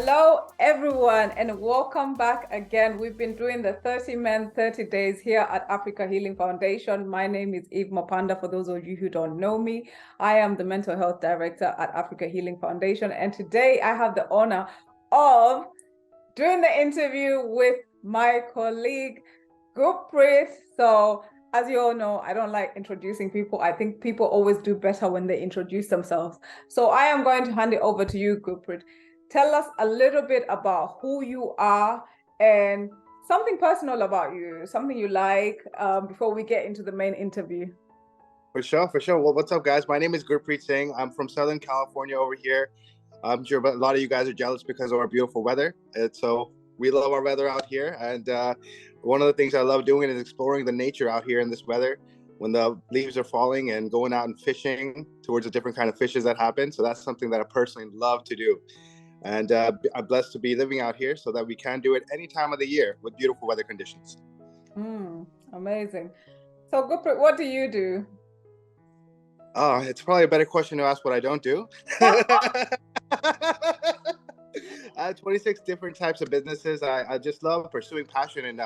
Hello, everyone, and welcome back again. We've been doing the 30 Men, 30 Days here at Africa Healing Foundation. My name is Eve Mapanda. For those of you who don't know me, I am the Mental Health Director at Africa Healing Foundation. And today I have the honor of doing the interview with my colleague, Gurpreet. So, as you all know, I don't like introducing people. I think people always do better when they introduce themselves. So I am going to hand it over to you, Gurpreet. Tell us a little bit about who you are and something personal about you, something you like, before we get into the main interview. For sure. Well, what's up, guys? My name is Gurpreet Singh. I'm from Southern California over here. I'm sure a lot of you guys are jealous because of our beautiful weather. So we love our weather out here. And one of the things I love doing is exploring the nature out here in this weather when the leaves are falling and going out and fishing towards the different kind of fishes that happen. So that's something that I personally love to do. And I'm blessed to be living out here so that we can do it any time of the year with beautiful weather conditions. Amazing. So, Gurpreet, what do you do? It's probably a better question to ask what I don't do. I have 26 different types of businesses. I just love pursuing passion and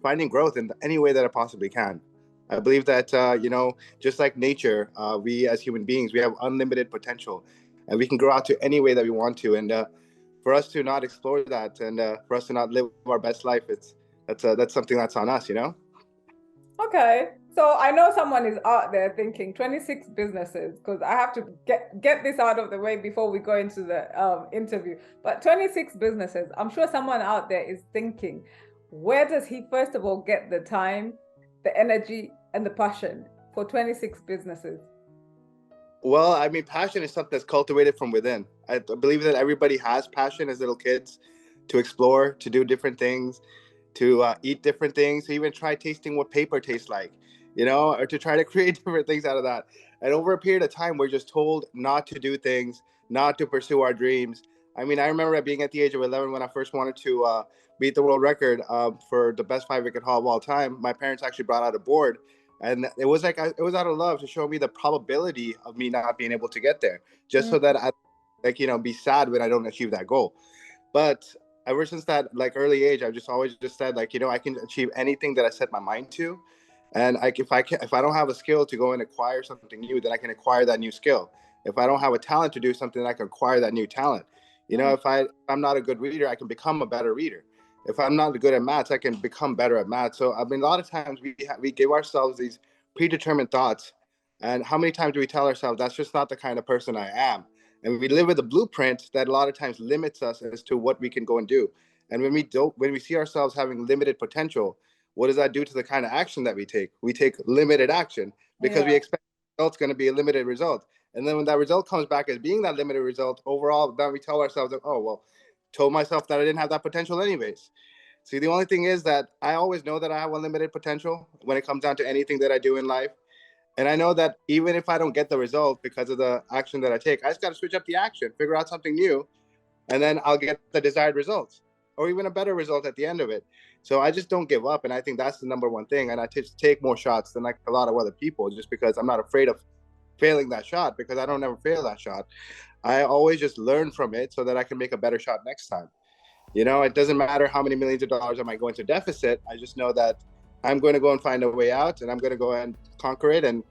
finding growth in any way that I possibly can. I believe that, just like nature, we as human beings, we have unlimited potential. And we can grow out to any way that we want to. And for us to not explore that and for us to not live our best life, that's something that's on us, Okay. So I know someone is out there thinking 26 businesses, because I have to get this out of the way before we go into the interview. But 26 businesses, I'm sure someone out there is thinking, where does he first of all get the time, the energy, and the passion for 26 businesses? Well, I mean, passion is something that's cultivated from within. I believe that everybody has passion as little kids to explore, to do different things, to eat different things, to even try tasting what paper tastes like, or to try to create different things out of that. And over a period of time, we're just told not to do things, not to pursue our dreams. I mean, I remember being at the age of 11 when I first wanted to beat the world record for the best 5-wicket haul of all time. My parents actually brought out a board. And it was like it was out of love to show me the probability of me not being able to get there, just so that I, be sad when I don't achieve that goal. But ever since that early age, I've just always just said I can achieve anything that I set my mind to, and if I don't have a skill to go and acquire something new, then I can acquire that new skill. If I don't have a talent to do something, then I can acquire that new talent. If I'm not a good reader, I can become a better reader. If I'm not good at maths, I can become better at maths. So I mean, a lot of times we give ourselves these predetermined thoughts, and how many times do we tell ourselves that's just not the kind of person I am? And we live with a blueprint that a lot of times limits us as to what we can go and do. And when we see ourselves having limited potential, what does that do to the kind of action that we take? We take limited action because we expect the result's going to be a limited result. And then when that result comes back as being that limited result, overall, then we tell ourselves that, oh, well, told myself that I didn't have that potential anyways. See, the only thing is that I always know that I have unlimited potential when it comes down to anything that I do in life. And I know that even if I don't get the result because of the action that I take, I just got to switch up the action, figure out something new, and then I'll get the desired results or even a better result at the end of it. So I just don't give up. And I think that's the number one thing. And I take more shots than a lot of other people, just because I'm not afraid of failing that shot, because I don't ever fail that shot. I always just learn from it so that I can make a better shot next time. It doesn't matter how many millions of dollars I might go into deficit. I just know that I'm going to go and find a way out, and I'm going to go and conquer it and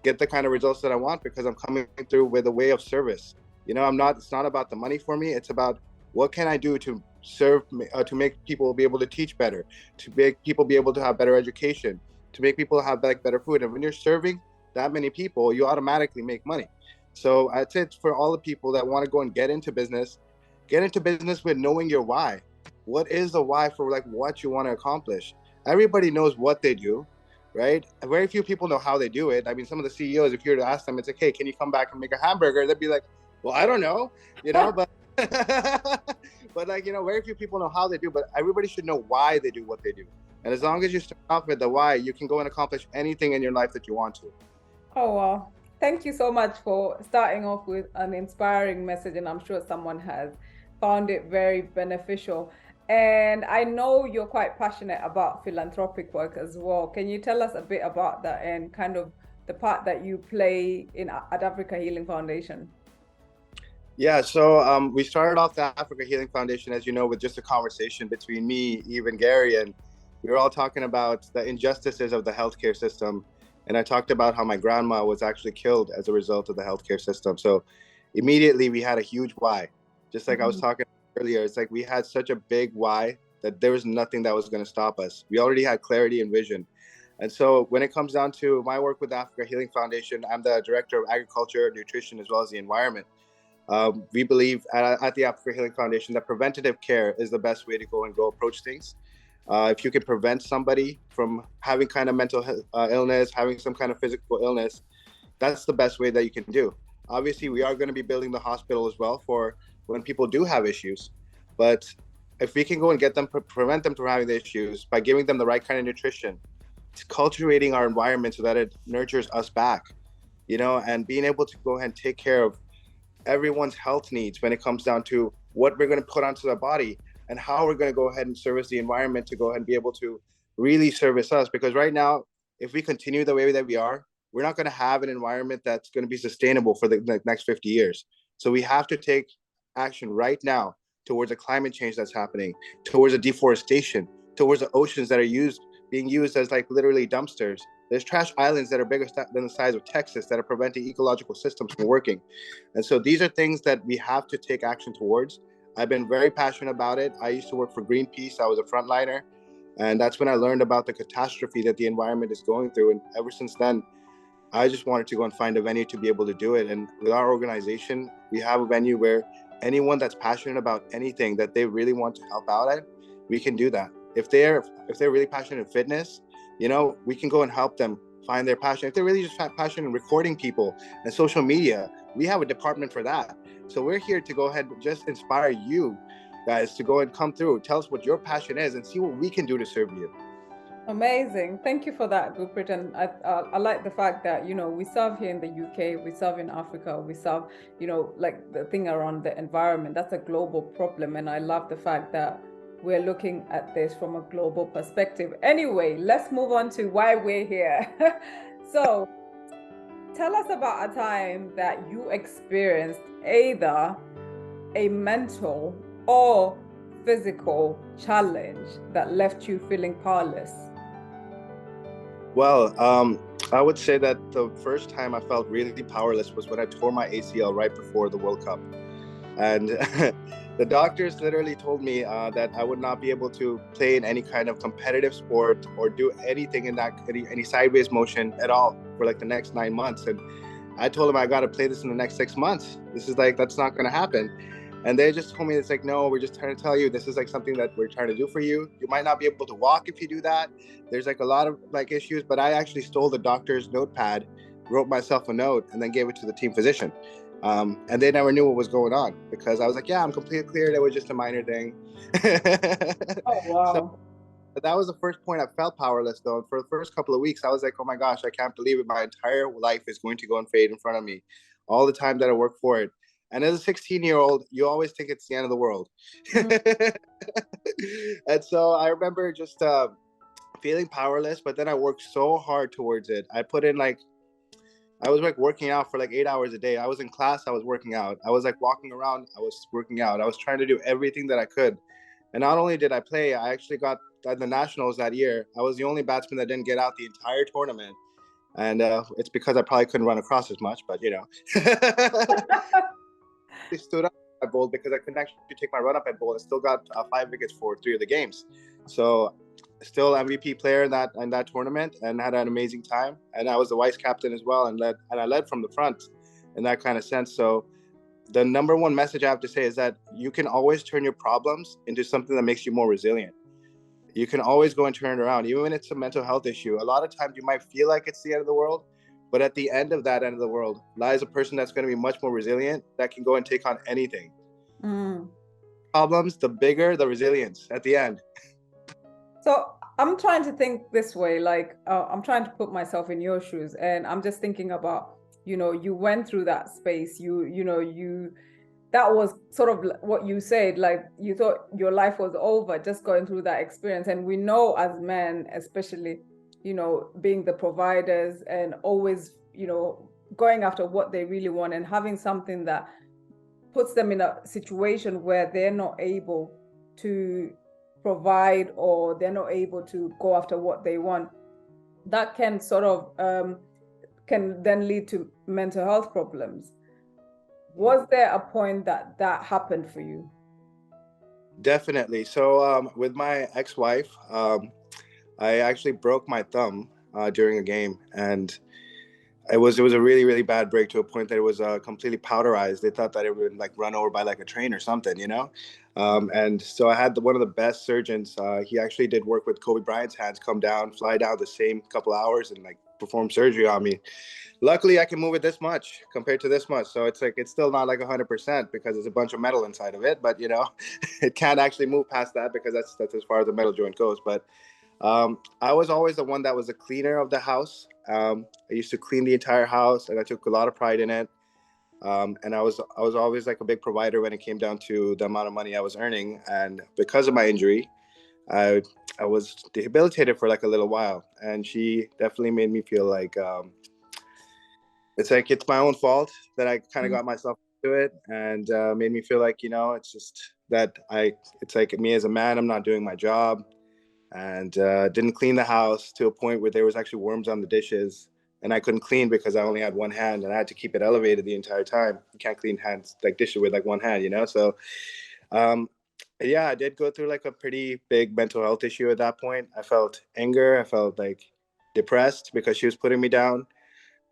get the kind of results that I want, because I'm coming through with a way of service. It's not about the money for me. It's about what can I do to serve, to make people be able to teach better, to make people be able to have better education, to make people have better food. And when you're serving that many people, you automatically make money. So I'd say for all the people that want to go and get into business with knowing your why. What is the why for what you want to accomplish? Everybody knows what they do, right? Very few people know how they do it. I mean, some of the CEOs, if you were to ask them, it's like, hey, can you come back and make a hamburger? They'd be like, well, I don't know, but very few people know how they do, but everybody should know why they do what they do. And as long as you start off with the why, you can go and accomplish anything in your life that you want to. Oh, wow. Thank you so much for starting off with an inspiring message, and I'm sure someone has found it very beneficial. And I know you're quite passionate about philanthropic work as well. Can you tell us a bit about that and kind of the part that you play at Africa Healing Foundation? Yeah, so we started off the Africa Healing Foundation, as you know, with just a conversation between me, Eve, and Gary, and we were all talking about the injustices of the healthcare system. And I talked about how my grandma was actually killed as a result of the healthcare system. So immediately we had a huge why. Just like I was Mhm. talking earlier, it's like we had such a big why that there was nothing that was going to stop us. We already had clarity and vision. And so when it comes down to my work with the Africa Healing Foundation, I'm the director of agriculture, nutrition, as well as the environment. We believe at the Africa Healing Foundation that preventative care is the best way to go approach things. If you can prevent somebody from having kind of mental illness, having some kind of physical illness, that's the best way that you can do. Obviously, we are going to be building the hospital as well for when people do have issues. But if we can go and get them, prevent them from having the issues by giving them the right kind of nutrition, cultivating our environment so that it nurtures us back, and being able to go ahead and take care of everyone's health needs when it comes down to what we're going to put onto the body and how we're going to go ahead and service the environment to go ahead and be able to really service us. Because right now, if we continue the way that we are, we're not going to have an environment that's going to be sustainable for the next 50 years. So we have to take action right now towards a climate change that's happening, towards a deforestation, towards the oceans that are being used as like literally dumpsters. There's trash islands that are bigger than the size of Texas that are preventing ecological systems from working. And so these are things that we have to take action towards. I've been very passionate about it. I used to work for Greenpeace. I was a frontliner. And that's when I learned about the catastrophe that the environment is going through. And ever since then, I just wanted to go and find a venue to be able to do it. And with our organization, we have a venue where anyone that's passionate about anything that they really want to help out at, we can do that. If they're really passionate in fitness, we can go and help them find their passion. If they're really just passionate in recording people and social media, we have a department for that. So we're here to go ahead and just inspire you guys to go and come through, tell us what your passion is, and see what we can do to serve you. Amazing. Thank you for that, Gurpreet. And I like the fact that, we serve here in the UK, we serve in Africa, we serve, like the thing around the environment. That's a global problem. And I love the fact that we're looking at this from a global perspective. Anyway, let's move on to why we're here. So tell us about a time that you experienced either a mental or physical challenge that left you feeling powerless. Well, I would say that the first time I felt really powerless was when I tore my ACL right before the World Cup. And the doctors literally told me that I would not be able to play in any kind of competitive sport or do anything in that any sideways motion at all for like the next 9 months. And I told them I got to play this in the next 6 months. This is like, that's not going to happen. And they just told me, it's like, no, we're just trying to tell you, this is like something that we're trying to do for you. You might not be able to walk if you do that. There's like a lot of like issues, but I actually stole the doctor's notepad, wrote myself a note, and then gave it to the team physician. And they never knew what was going on because I was like, yeah, I'm completely cleared. It was just a minor thing. Oh, So wow. that was the first point I felt powerless though. And for the first couple of weeks, I was like, oh my gosh, I can't believe it. My entire life is going to go and fade in front of me. All the time that I work for it. And as a 16-year-old, you always think it's the end of the world. Mm. And so I remember just feeling powerless, but then I worked so hard towards it. I was like working out for like 8 hours a day. I was in class, I was working out. I was like walking around, I was working out. I was trying to do everything that I could. And not only did I play, I actually got at the nationals that year. I was the only batsman that didn't get out the entire tournament. And it's because I probably couldn't run across as much, but they stood up I bowled because I couldn't actually take my run up at bowl and still got 5 wickets for 3 of the games. So still MVP player in that tournament and had an amazing time. And I was the vice captain as well and I led from the front in that kind of sense. So the number one message I have to say is that you can always turn your problems into something that makes you more resilient. You can always go and turn it around, even when it's a mental health issue. A lot of times you might feel like it's the end of the world, but at the end of that end of the world lies a person that's going to be much more resilient, that can go and take on anything. Mm. Problems, the bigger the resilience at the end. So I'm trying to think this way, like I'm trying to put myself in your shoes, and I'm just thinking about, you went through that space. That was sort of what you said, like you thought your life was over just going through that experience. And we know as men, especially, being the providers and always, going after what they really want and having something that puts them in a situation where they're not able to provide, or they're not able to go after what they want. That can sort of can then lead to mental health problems. Was there a point that that happened for you? Definitely. So with my ex-wife, I actually broke my thumb during a game, and it was a really really bad break, to a point that it was completely powderized. They thought that it would like run over by like a train or something, you know. And so I had one of the best surgeons. He actually did work with Kobe Bryant's hands. Come down, fly down the same couple hours, and like perform surgery on me. Luckily, I can move it this much compared to this much. So it's like it's still not like 100% because there's a bunch of metal inside of it. But you know, it can't actually move past that because that's as far as the metal joint goes. But I was always the one that was the cleaner of the house. I used to clean the entire house, and I took a lot of pride in it. And I was always like a big provider when it came down to the amount of money I was earning. And because of my injury, I I was debilitated for like a little while, and she definitely made me feel like it's like it's my own fault that I kind of got myself to it, and made me feel like, you know, it's just that it's like me as a man, I'm not doing my job, and didn't clean the house to a point where there was actually worms on the dishes, and I couldn't clean because I only had one hand, and I had to keep it elevated the entire time. You can't clean hands like dishes with like one hand, you know. So um, yeah, I did go through like a pretty big mental health issue at that point. I felt anger, I felt like depressed because she was putting me down,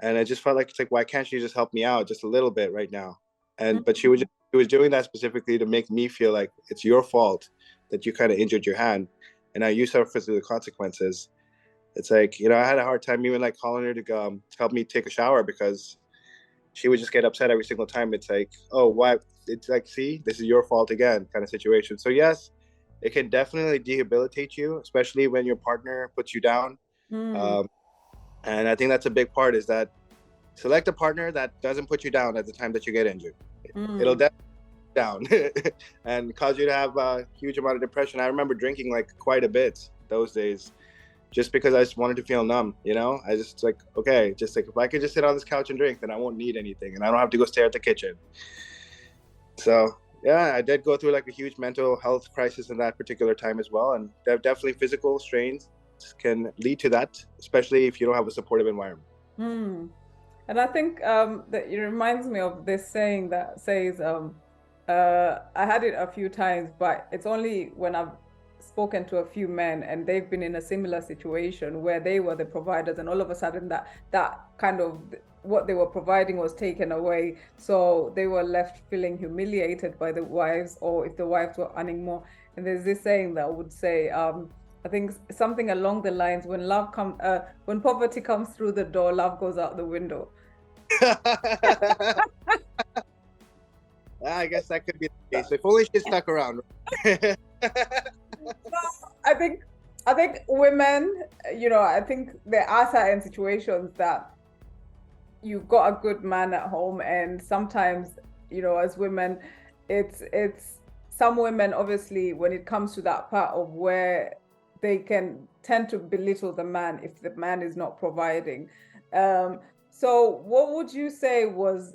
and I just felt like it's like, why can't she just help me out just a little bit right now? And but she was doing that specifically to make me feel like it's your fault that you kind of injured your hand, and now you suffer through the consequences. It's like, you know, I had a hard time even like calling her to help me take a shower because she would just get upset every single time. It's like, oh, why? It's like, see, this is your fault again, kind of situation. So yes, it can definitely debilitate you, especially when your partner puts you down. Mm, Um, and I think that's a big part, is that select a partner that doesn't put you down at the time that you get injured. It'll mm, definitely down and cause you to have a huge amount of depression. I remember drinking like quite a bit those days, just because I just wanted to feel numb, you know? I just like, okay, just like if I could just sit on this couch and drink, then I won't need anything, and I don't have to go stare at the kitchen. So yeah, I did go through like a huge mental health crisis in that particular time as well. And definitely physical strains can lead to that, especially if you don't have a supportive environment. mm. And I think that it reminds me of this saying that says, I had it a few times, but it's only when I've spoken to a few men and they've been in a similar situation where they were the providers, and all of a sudden that kind of what they were providing was taken away. So they were left feeling humiliated by the wives, or if the wives were earning more. And there's this saying that would say, I think something along the lines, when poverty comes through the door, love goes out the window. I guess that could be the case. If only she stuck around. I think I think women, I think there are certain situations that you've got a good man at home, and sometimes, as women, it's some women, obviously, when it comes to that part of where they can tend to belittle the man if the man is not providing. So what would you say was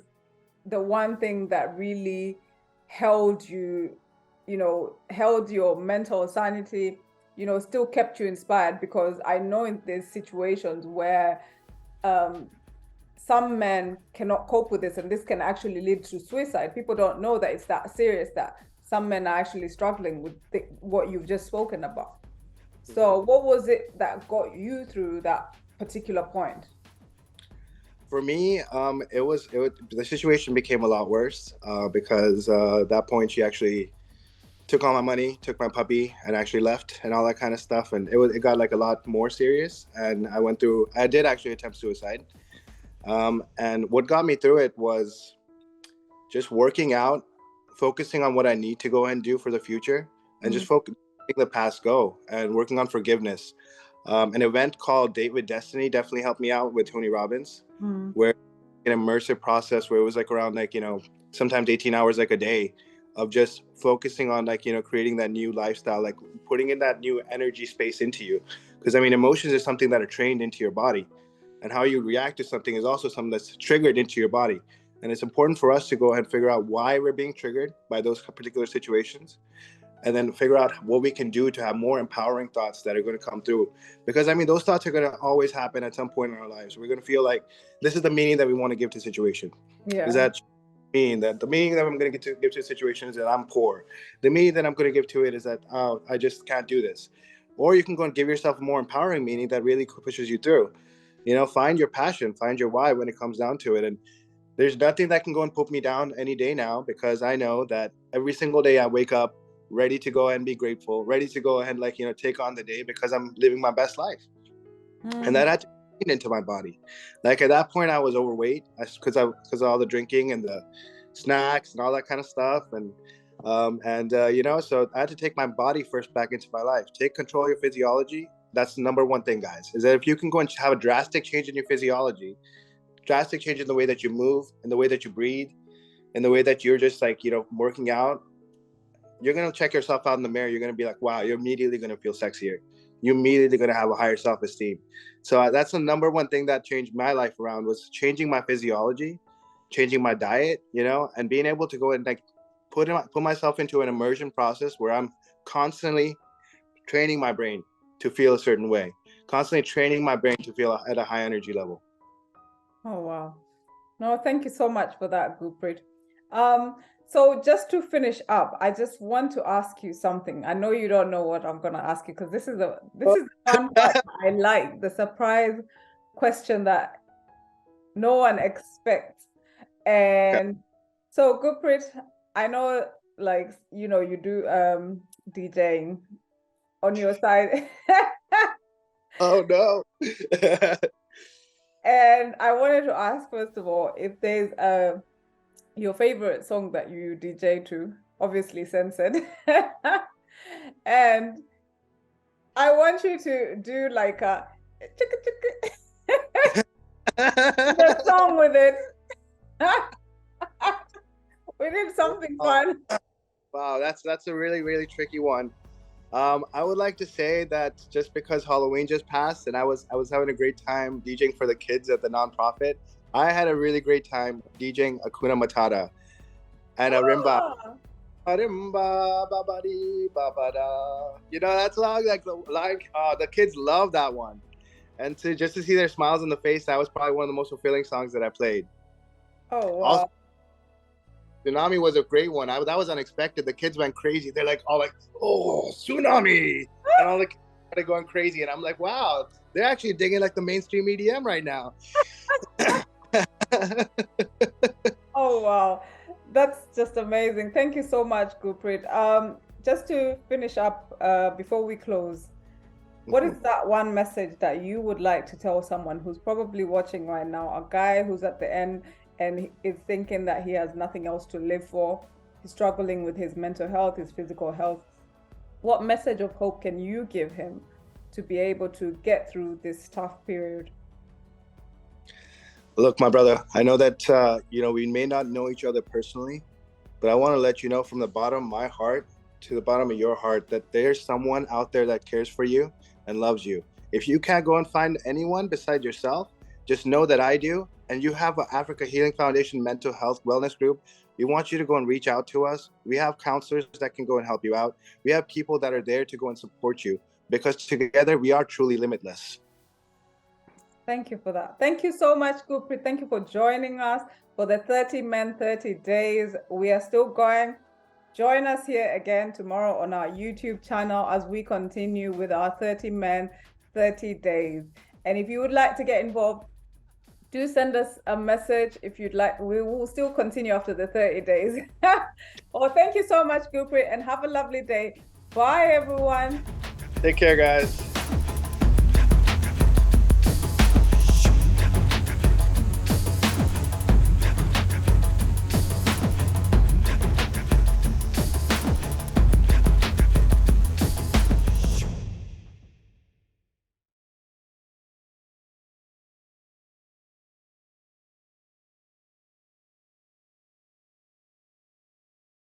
the one thing that really held you, held your mental sanity, still kept you inspired? Because I know in these situations where um, some men cannot cope with this, and this can actually lead to suicide. People don't know that it's that serious, that some men are actually struggling with what you've just spoken about. So, what was it that got you through that particular point? For me, it was the situation became a lot worse because at that point she actually took all my money, took my puppy, and actually left and all that kind of stuff. And it got like a lot more serious. And I did actually attempt suicide. And what got me through it was just working out, focusing on what I need to go and do for the future, and Mm, just focusing the past go and working on forgiveness. An event called Date with Destiny definitely helped me out with Tony Robbins, mm, where an immersive process where it was like around like, sometimes 18 hours like a day of just focusing on like, creating that new lifestyle, like putting in that new energy space into you. Because I mean, emotions is something that are trained into your body, and how you react to something is also something that's triggered into your body. And it's important for us to go ahead and figure out why we're being triggered by those particular situations, and then figure out what we can do to have more empowering thoughts that are going to come through. Because I mean, those thoughts are going to always happen at some point in our lives. We're going to feel like this is the meaning that we want to give to the situation. Yeah. Is that mean that the meaning that I'm going to give to the situation is that I'm poor? The meaning that I'm going to give to it is that, oh, I just can't do this. Or you can go and give yourself a more empowering meaning that really pushes you through. You know, find your passion, find your why when it comes down to it. And there's nothing that can go and put me down any day now, because I know that every single day I wake up ready to go and be grateful, ready to go ahead and, like, you know, take on the day because I'm living my best life. And that had to get into my body. Like, at that point I was overweight because of all the drinking and the snacks and all that kind of stuff. And you know, so I had to take my body first back into my life. Take control of your physiology. That's the number one thing, guys, is that if you can go and have a drastic change in your physiology, drastic change in the way that you move, in the way that you breathe, in the way that you're just, like, you know, working out, you're going to check yourself out in the mirror. You're going to be like, wow, you're immediately going to feel sexier. You're immediately going to have a higher self-esteem. So that's the number one thing that changed my life around, was changing my physiology, changing my diet, you know, and being able to go and, like, put myself into an immersion process where I'm constantly training my brain to feel a certain way, constantly training my brain to feel at a high energy level. Oh, wow. No, thank you so much for that, Gurpreet. So just to finish up, I just want to ask you something. I know you don't know what I'm going to ask you, because this is the fun part I like, the surprise question that no one expects. And so, Gurpreet, I know, like, you know, you do DJing on your side. Oh no. And I wanted to ask, first of all, if there's your favorite song that you DJ to, obviously censored. And I want you to do like a the song with it. We did something fun. Wow, that's a really, really tricky one. I would like to say that just because Halloween just passed and I was having a great time DJing for the kids at the nonprofit, I had a really great time DJing Hakuna Matata and a rimba. Rimba, babadi, babada. You know that song? The kids love that one. And just to see their smiles on the face, that was probably one of the most fulfilling songs that I played. Oh, wow. Also, Tsunami was a great one. That was unexpected. The kids went crazy. They're like, all like, oh, Tsunami. And all the kids started going crazy. And I'm like, wow, they're actually digging like the mainstream EDM right now. Oh, wow. That's just amazing. Thank you so much, Gurpreet. Just to finish up, before we close, what is that one message that you would like to tell someone who's probably watching right now, a guy who's at the end and is thinking that he has nothing else to live for, he's struggling with his mental health, his physical health? What message of hope can you give him to be able to get through this tough period? Look, my brother, I know that, you know, we may not know each other personally, but I want to let you know from the bottom of my heart to the bottom of your heart that there's someone out there that cares for you and loves you. If you can't go and find anyone besides yourself, just know that I do. And you have an Africa Healing Foundation mental health wellness group. We want you to go and reach out to us. We have counselors that can go and help you out. We have people that are there to go and support you, because together we are truly limitless. Thank you for that. Thank you so much, Gurpreet. Thank you for joining us for the 30 Men, 30 Days. We are still going. Join us here again tomorrow on our YouTube channel as we continue with our 30 Men, 30 Days. And if you would like to get involved, do send us a message if you'd like. We will still continue after the 30 days. Well, thank you so much, Gurpreet, and have a lovely day. Bye, everyone. Take care, guys.